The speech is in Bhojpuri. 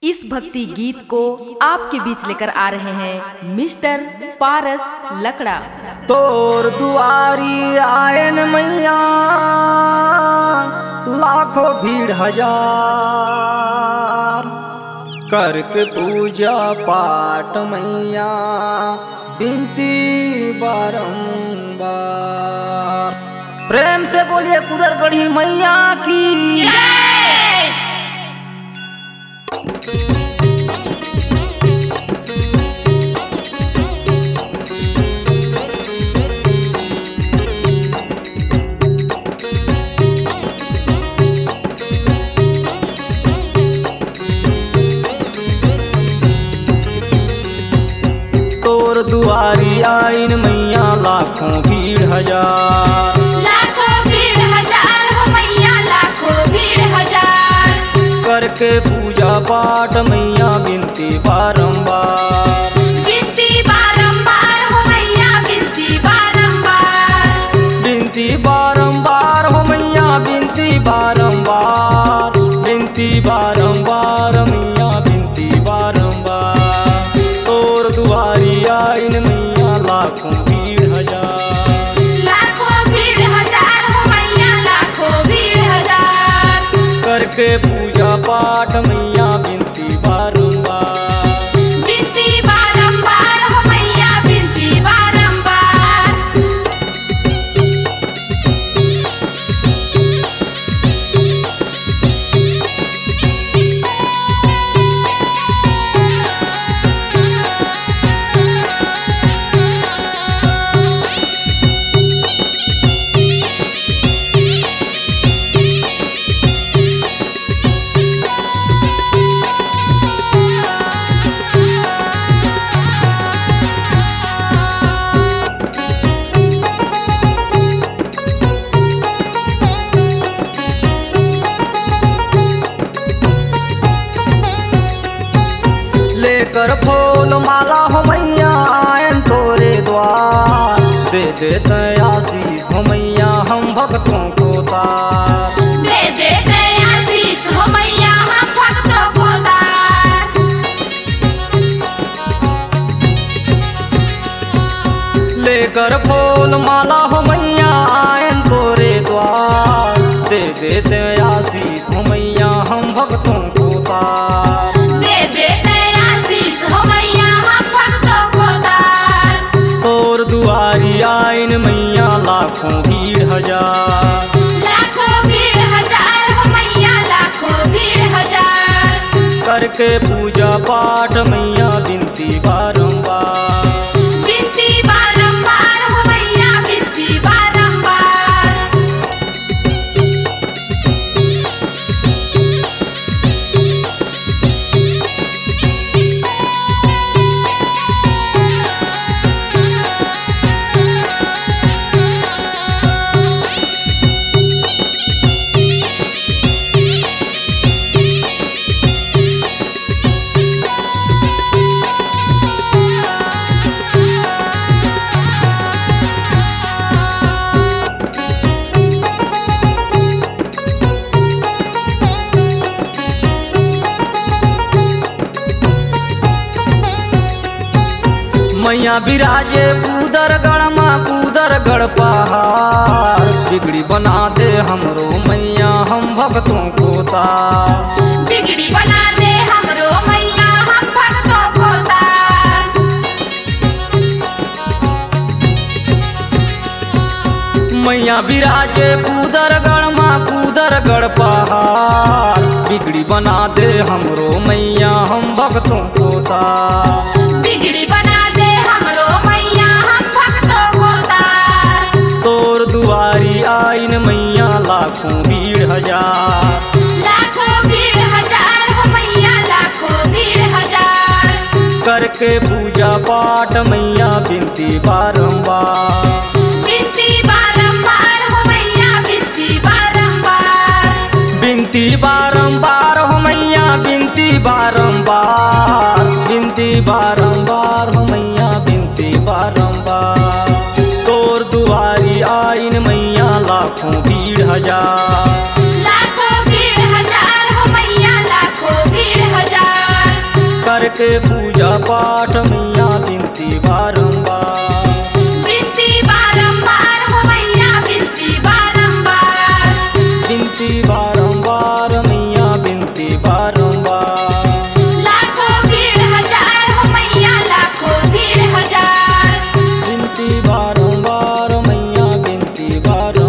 इस भक्ति गीत को आपके बीच लेकर आ रहे हैं मिस्टर पारस लकड़ा। तोर दुआरी आयन मैया लाखों भीड़ हजार, करके पूजा पाठ मैया बिनती बारंबार। प्रेम से बोलिए कुदरगढ़ी मैया की जय। तोर दुआरी आइन मैया लाखों भीड़ हजार, लाखों भीड़ हजार हो मैया लाखों भीड़ हजार, करके पूजा पाठ मैया बिनती बारंबार। बिनती बारंबार हो मैया बिनती बारंबार, बिनती बारंबार हो मैया बिनती बारंबार, बिनती बारंबार मैया बिनती बारंबार। तोर दुआरी आइन मैया लाखों भीड़ हजार, लाखों भीड़ हजार हो मैया लाखों भीड़ हजार, करके पूजा पाठ मैया बिनती बारंबार। बिनती बारंबार हो मैया बिनती बारंबार। लेकर फूल माला हो मैया आयन तोरे द्वार, दे देते आशीष हो मैया हम भक्तों को तार। दे देते आशीष हो मैया हम भक्तों को तार। लेकर फूल माला हो मैया आयन तोरे द्वार, दे देते आशीष हो मैया हम भक्तों को तार। दे देते आशीष हो मैया हम भक्तों को तार। तोर दुआरी आइन मैया लाखों भीड़ हजार, लाखों भीड़ हजार हो मैया लाखों भीड़ हजार, करके पूजा पाठ मैया बिनती बारंबार। बिनती बारंबार हो मैया बिनती बारंबार। मैया बिराजे कूदरगढ़ माँ कूदरगढ़ पहाड़, बिगड़ी बना दे हमरो मैया हम भक्तों को तार। बिगड़ी बना दे हमरो मैया हम भक्तों को तार। मैया बिराजे कूदरगढ़ माँ कूदरगढ़ पहाड़, बिगड़ी बना दे हमरो मैया हम भक्तों को तार। बिगड़ी बना दे हमरो मैया हम भक्तों को तार। तोर दुआरी आइन मैया लाखों भीड़ हजार, लाखों भीड़ हजार हो मैया लाखों भीड़ हजार, करके पूजा पाठ मैया बिनती बारंबार। बिनती बारंबार हो मैया बिनती बारंबार। बिनती बारंबार हो मैया बिनती बारंबार, बिनती बारंबार हो मैया बिनती बारंबार। तोर दुआरी आइन मैया लाखों भीड़ हजार, लाखों भीड़ हजार हो मैया लाखों भीड़ हजार। करके पूजा पाठ मैया बिनती बारंबार। बिनती बारंबार हो मैया बिनती बारंबार। बिनती बारंबार मैया बिनती बारंबार। लाखों भीड़ हजार हो मैया लाखों भीड़ हजार। बिनती बारंबार मैया बिनती बारंबार।